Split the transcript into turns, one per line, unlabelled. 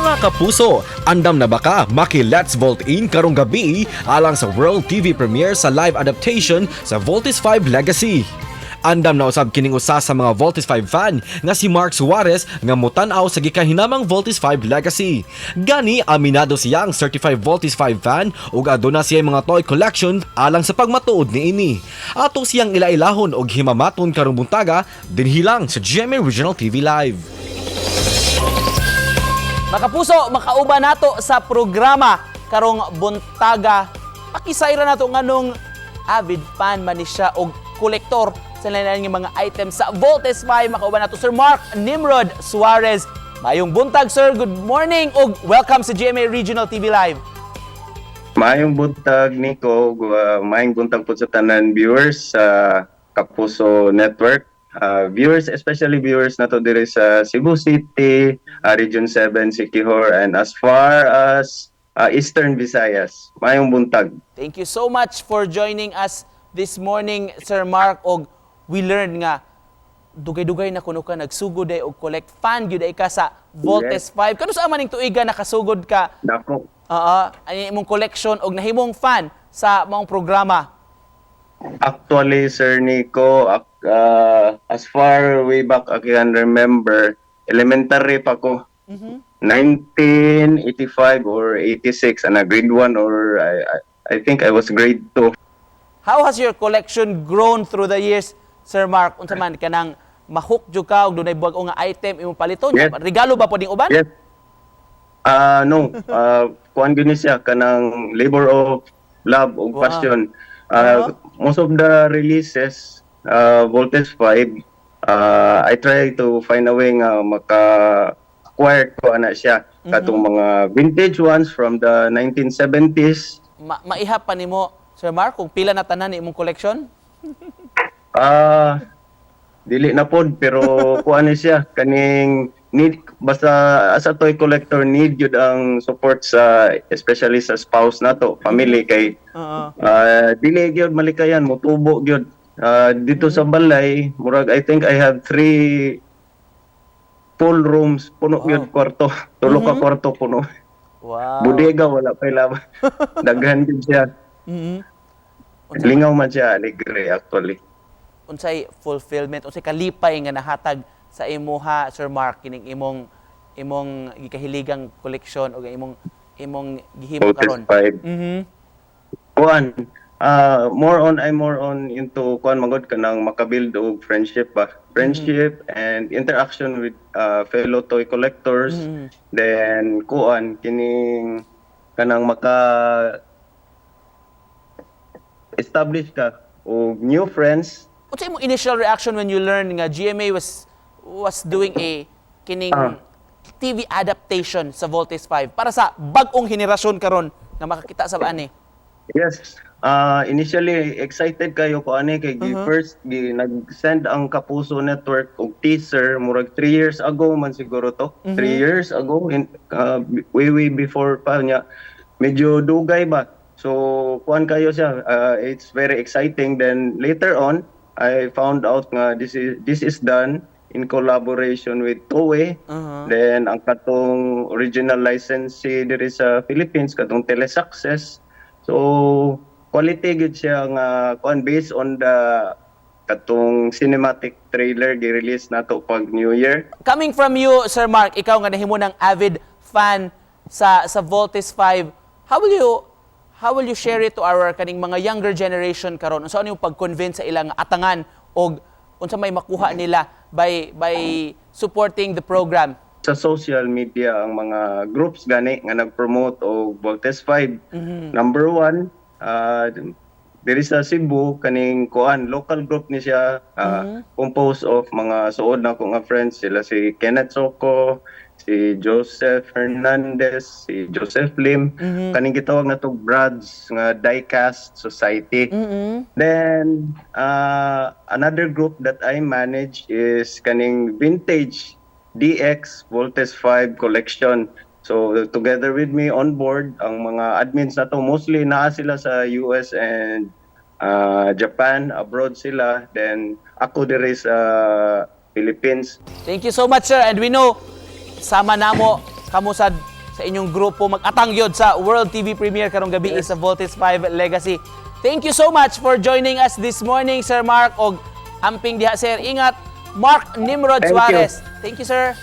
Mga kapuso, andam na baka maki-Let's Vault In karong gabi alang sa World TV premiere sa live adaptation sa Voltes 5 Legacy. Andam na usab kining usa sa mga Voltes 5 fan nga si Mark Suarez nga mutan-aw sa gikahinamang Voltes 5 Legacy. Gani aminado siya ang certified Voltes 5 fan ug aduna siya mga toy collection alang sa pagmatuod niini. Ato siyang ilailahon og himamaton karong buntaga dinhi lang sa GMA Regional TV Live.
Makapuso, makauban nato sa programa karong buntaga. Pakisayra nato nganong avid fan man ni siya og kolektor sa lain nga mga items sa Voltes 5. Makauban nato Sir Mark Nimrod Suarez. Mayong buntag sir, good morning og welcome sa GMA Regional TV Live.
Maayong buntag Nico, maayong buntag po sa tanan viewers sa Kapuso Network. Viewers, especially viewers na to dire sa Cebu City, Region 7, Siquijor, and as far as Eastern Visayas. Mayong buntag.
Thank you so much for joining us this morning, Sir Mark. Og we learned nga dugay-dugay na kuno ka nagsugod ay og collect fan gyud ay ka sa Voltes 5. Kano sa maning tuiga nakasugod ka?
Dako.
Ani imong collection og nahimong fan sa mong programa?
Actually, Sir Nico, as far way back I can remember, elementary pa ko. 1985 or 86, and grade 1 or I think I was grade 2.
How has your collection grown through the years, Sir Mark? Unsa man kanang ma-hook jud ka og dunay bag-o nga item imong paliton?
Yes.
Regalo ba puding uban?
Yes. No. Kuan gini siya kanang labor of love o passion. Most of the releases, Voltes 5, I try to find a way nga maka-acquire ko ana siya. Katong mga vintage ones from the 1970s.
Maihap pa nimo, Sir Mark, kung pila na tanan ni imong collection?
Dili na pod, pero kuan ni siya kaning need, basta as a toy collector need yun ang support sa especially sa spouse nato, family kay dili gyud malikayan mo tubo gyud. Dito sa balay, murag I think I have 3 full rooms, puno gyud kwarto, tulo ka kwarto puno.
Wow.
Bodega wala pa laban. Daghan gyud siya. Lingaw man siya, alegre actually.
Unsay fulfillment, unsay kalipay nga nahatag sa imuha, Sir Mark, kining imong gikahiligang koleksyon o imong gihimo karon?
Kuan, I'm more on into kuan magod kanang makabuild og friendship ba. Friendship and interaction with fellow toy collectors. Then kuan kining kanang maka establish ka og new friends.
Unsay imong initial reaction when you learned nga GMA was doing a kining TV adaptation sa Voltes 5 para sa bag-ong henerasyon karon nga makakita sa ani?
Yes. Initially excited kayo ko ani kay first nag-send ang Kapuso Network og teaser murag 3 years ago man siguro to. 3 years ago way before pa niya. Medyo dugay ba. So kuan kayo siya. It's very exciting. Then later on I found out nga this is done in collaboration with Toei. Then ang katong original licensee diri sa Philippines katong Telesuccess. So quality gid siya nga kuan based on the katong cinematic trailer gi-release nato pag New Year.
Coming from you, Sir Mark, ikaw nga nahimo ng avid fan sa Voltes 5, how will you share it to our kaning mga younger generation karon? Unsa ano yung pag-convince sa ilang atangan og unsa may makuha nila by supporting the program?
Sa social media ang mga groups gani nga nag-promote og Voltes 5. Number 1, there is a Cebu kaning kuan local group ni siya composed of mga suod na ko nga friends, sila si Kenneth Soco, si Joseph Hernandez, si Joseph Lim, kaning gitawag na to Brads nga Diecast Society. Then another group that I manage is kaning Vintage DX Voltes 5 Collection. So together with me on board ang mga admins na to, mostly naa sila sa US and Japan, abroad sila. Then ako diri sa Philippines.
Thank you so much, sir. And we know sama namo kamo sad sa inyong grupo mag-atang yod sa World TV premiere karong gabi sa Voltes 5 Legacy. Thank you so much for joining us this morning, Sir Mark, og amping diha sir. Ingat, Mark Nimrod
Thank you.
Suarez. Thank you, sir.